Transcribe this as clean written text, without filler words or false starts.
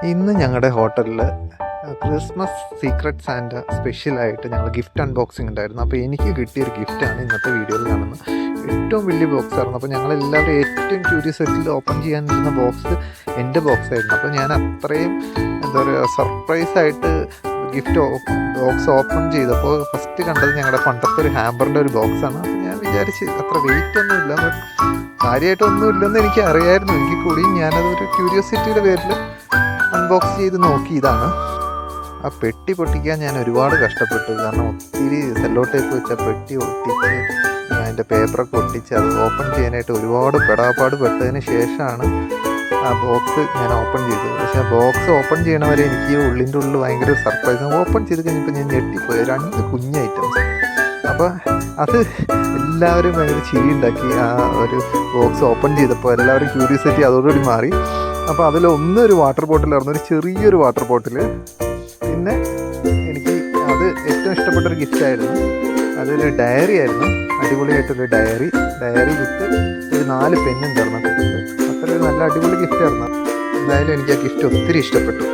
ഇന്ന് ഞങ്ങളുടെ ഹോട്ടലിൽ ക്രിസ്മസ് സീക്രട്ട് സാന്റ സ്പെഷ്യലായിട്ട് ഞങ്ങൾ ഗിഫ്റ്റ് അൺബോക്സിംഗ് ഉണ്ടായിരുന്നു. അപ്പോൾ എനിക്ക് കിട്ടിയൊരു ഗിഫ്റ്റാണ് ഇന്നത്തെ വീഡിയോയിൽ കാണുന്നത്. ഏറ്റവും വലിയ ബോക്സ് ആയിരുന്നു. അപ്പോൾ ഞങ്ങളെല്ലാവരും ഏറ്റവും ക്യൂരിയസിറ്റിയിൽ ഓപ്പൺ ചെയ്യാനിരുന്ന ബോക്സ് എൻ്റെ ബോക്സായിരുന്നു. അപ്പോൾ ഞാൻ അത്രയും എന്താ പറയുക സർപ്രൈസായിട്ട് ഗിഫ്റ്റ് ബോക്സ് ഓപ്പൺ ചെയ്തപ്പോൾ ഫസ്റ്റ് കണ്ടത് ഞങ്ങളുടെ പണ്ടത്തെ ഒരു ഹാമ്പറിൻ്റെ ഒരു ബോക്സാണ്. അപ്പോൾ ഞാൻ വിചാരിച്ച് അത്ര വെയിറ്റ് ഒന്നുമില്ല, കാര്യമായിട്ടൊന്നുമില്ലെന്ന് എനിക്ക് അറിയായിരുന്നു. എങ്കിൽ കൂടി ഞാനതൊരു ക്യൂരിയോസിറ്റിയുടെ പേരിൽ അൺബോക്സ് ചെയ്ത് നോക്കിയതാണ്. ആ പെട്ടി പൊട്ടിക്കാൻ ഞാൻ ഒരുപാട് കഷ്ടപ്പെട്ടു. കാരണം ഒത്തിരി സെല്ലോ ടേപ്പ് വെച്ച പെട്ടി ഒട്ടിച്ച് അതിൻ്റെ പേപ്പറൊക്കെ ഒട്ടിച്ച് അത് ഓപ്പൺ ചെയ്യാനായിട്ട് ഒരുപാട് പെടാപ്പാട് പെട്ടതിന് ശേഷമാണ് ആ ബോക്സ് ഞാൻ ഓപ്പൺ ചെയ്തത്. പക്ഷേ ആ ബോക്സ് ഓപ്പൺ ചെയ്യണവരെ എനിക്ക് ഉള്ളിൻ്റെ ഉള്ളിൽ ഭയങ്കര സർപ്രൈസ്. ഓപ്പൺ ചെയ്ത് കഴിഞ്ഞപ്പോൾ ഞാൻ ഞെട്ടിപ്പോയി. 2 കുഞ്ഞ് ഐറ്റംസ്. അപ്പോൾ അത് എല്ലാവരും ഭയങ്കര ചിരി ഉണ്ടാക്കി. ആ ഒരു ബോക്സ് ഓപ്പൺ ചെയ്തപ്പോൾ എല്ലാവരും ക്യൂരിയോസിറ്റി അതോടുകൂടി മാറി. അപ്പോൾ അതിലൊന്നൊരു വാട്ടർ ബോട്ടിലായിരുന്നു, ഒരു ചെറിയൊരു വാട്ടർ ബോട്ടിൽ. പിന്നെ എനിക്ക് അത് ഏറ്റവും ഇഷ്ടപ്പെട്ടൊരു ഗിഫ്റ്റായിരുന്നു. അതൊരു ഡയറി ആയിരുന്നു, അടിപൊളിയായിട്ടൊരു ഡയറി വിത്ത് ഒരു 4 പെന്നുണ്ടായിരുന്നു. അത്ര ഒരു നല്ല അടിപൊളി ഗിഫ്റ്റായിരുന്നു. എന്തായാലും എനിക്ക് ആ ഗിഫ്റ്റ് ഒത്തിരി ഇഷ്ടപ്പെട്ടു.